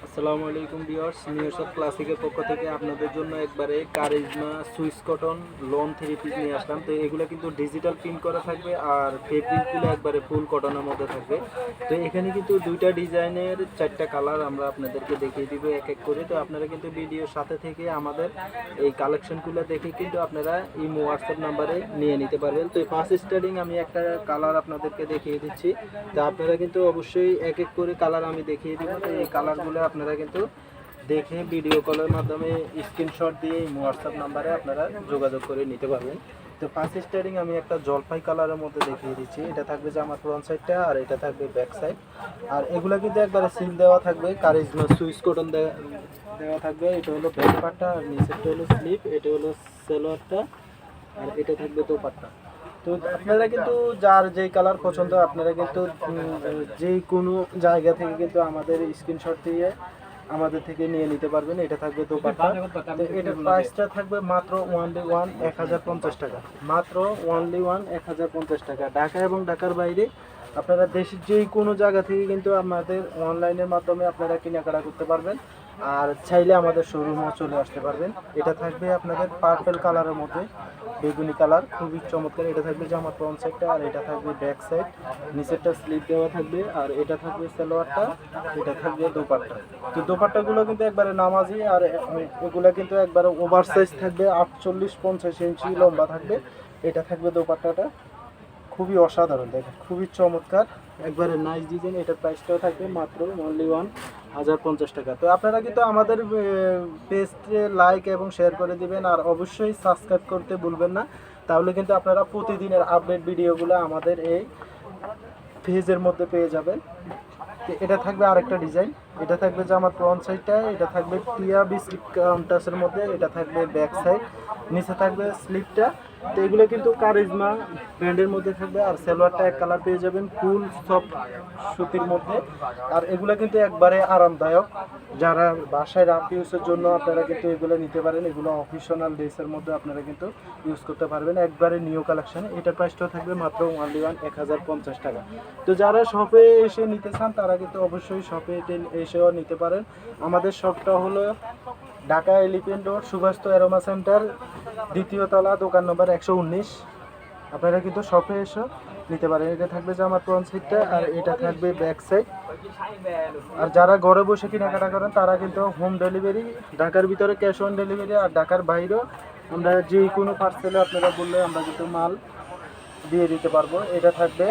আসসালামু আলাইকুম viewers, news ক্লাসিকের পক্ষ থেকে আপনাদের জন্য একবারে charisma Swiss cotton loan 3 piece নিয়ে আসলাম। তো এগুলো কিন্তু ডিজিটাল প্রিন্ট করা থাকবে আর ফেব্রিকগুলো একবারে ফুল কটনের মধ্যে থাকবে। তো এখানে কিন্তু দুইটা ডিজাইনের 4টা কালার আমরা আপনাদেরকে দেখিয়ে দিব এক এক করে। তো আপনারা কিন্তু ভিডিওর সাথে থেকে আমাদের এই কালেকশনগুলো দেখে কিন্তু আপনারা ইমো হোয়াটসঅ্যাপ নাম্বারে নিয়ে নিতে পারবেন। তো ফার্স্ট স্টার্টিং আমি একটা কালার আপনাদেরকে দেখিয়ে দিচ্ছি। তো আপনারা কিন্তু অবশ্যই এক এক করে কালার আমি দেখিয়ে দিব। তো এই কালারগুলো আপনারা কিন্তু দেখে ভিডিও কলের মাধ্যমে স্ক্রিনশট দিয়ে হোয়াটসঅ্যাপ নাম্বারে আপনারা যোগাযোগ করে নিতে পারবেন। তো ফার্স্ট স্টারিং আমি একটা জলপাই কালারের মধ্যে দেখিয়ে দিচ্ছি। এটা থাকবে যে আমার ফ্রন্ট সাইডটা আর এটা থাকবে ব্যাক সাইড। আর এগুলো কিন্তু একবারে সিল দেওয়া থাকবে, কারিজমা সুইস কটন দেওয়া থাকবে। এটা হলো ব্যাক পার্টটা আর নিচেরটা হলো স্লিপ, এটা হলো সেলোয়ারটা আর এটা থাকবে দোপাট্টা। তো আপনারা কিন্তু যার যেই কালার পছন্দ আপনারা কিন্তু যে কোনো জায়গা থেকে কিন্তু আমাদের স্ক্রিনশট দিয়ে আমাদের থেকে নিয়ে নিতে পারবেন। এটা থাকবে দোপাট্টা। তো এটার প্রাইসটা থাকবে মাত্র ওনলি 1050 টাকা, মাত্র ওনলি 1050 টাকা। ঢাকা এবং ঢাকার বাইরে আপনারা দেশের যে কোনো জায়গা থেকে কিন্তু আমাদের অনলাইনের মাধ্যমে আপনারা কেনাকাটা করতে পারবেন। আর চাইলে আমাদের শোরুমও চলে আসতে পারবেন। এটা থাকবে আপনাদের পার্পল কালারের মধ্যে, বেগুনি কালার, খুবই চমৎকার। এটা থাকবে যে আমার ফ্রন্ট সাইডটা আর এটা থাকবে ব্যাক সাইড, নিচেরটা স্লিপ দেওয়া থাকবে আর এটা থাকবে সালোয়ারটা, এটা থাকবে দোপাট্টা। তো দোপাট্টাগুলো কিন্তু একবারে নামাজি আর এগুলো কিন্তু একবারে ওভার সাইজ থাকবে, 48-50 ইঞ্চি লম্বা থাকবে। এটা থাকবে দোপাট্টাটা, খুবই অসাধারণ, দেখেন খুবই চমৎকার, একবারে নাইস ডিজাইন। এটার প্রাইসটাও থাকবে মাত্র অনলি 1050 টাকা। তো আপনারা কিন্তু আমাদের পেজে লাইক এবং শেয়ার করে দিবেন আর অবশ্যই সাবস্ক্রাইব করতে ভুলবেন না, তাহলে কিন্তু আপনারা প্রতিদিনের আপডেট ভিডিওগুলো আমাদের এই পেজের মধ্যে পেয়ে যাবেন। এটা থাকবে আরেকটা ডিজাইন, এটা থাকবে যে আমার ফ্রন্ট সাইডটা, এটা থাকবে টিয়া বিস্কিট কাউন্টাসের মধ্যে, এটা থাকবে ব্যাক সাইড, নিচে থাকবে স্লিপটা। তো এগুলো কিন্তু কারিজমা ব্র্যান্ডের মধ্যে থাকবে আর সালোয়ারটা এক কালার পেয়ে যাবেন ফুল সফট সুতির মধ্যে। আর এগুলো কিন্তু একবারে আরামদায়ক, যারা বাসায় রাফ ইউজের জন্য আপনারা কিন্তু এগুলো নিতে পারেন। এগুলো অফিশনাল ড্রেসের মধ্যে আপনারা কিন্তু ইউজ করতে পারবেন, একবারে নিউ কালেকশন। এটার প্রাইসটাও থাকবে মাত্র অনলি 1050 টাকা। তো যারা শপে এসে নিতে চান তারা কিন্তু অবশ্যই শপে এসেও নিতে পারেন। আমাদের শপটা হলো Dhaka Elephant Road, Subhash Aroma Centre, দ্বিতীয় তলা, দোকান নম্বর 119। আপনারা কিন্তু শপে এসে নিতে পারেন। এটা থাকবে যে আমার ফ্রন্ট সাইডটা আর এটা থাকবে ব্যাক সাইড। আর যারা ঘরে বসে কেনাকাটা করেন তারা কিন্তু হোম ডেলিভারি, ঢাকার ভিতরে ক্যাশ অন ডেলিভারি আর ঢাকার বাইরেও আমরা যে কোনো পার্সেলে আপনারা বললে আমরা কিন্তু মাল দিয়ে দিতে পারবো। এটা থাকবে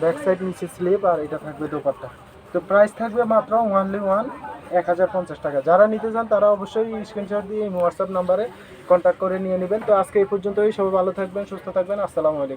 ব্যাক সাইড, নিচে স্লিপ আর এটা থাকবে দোপাট্টা। তো প্রাইস থাকবে মাত্র অনলি 1050 টাকা। যারা নিতে চান তারা অবশ্যই স্ক্রিনশট দিয়ে হোয়াটসঅ্যাপ নাম্বারে কন্ট্যাক্ট করে নিয়ে নেবেন। তো আজকে এই পর্যন্তই, সবাই ভালো থাকবেন, সুস্থ থাকবেন। আসসালামু আলাইকুম।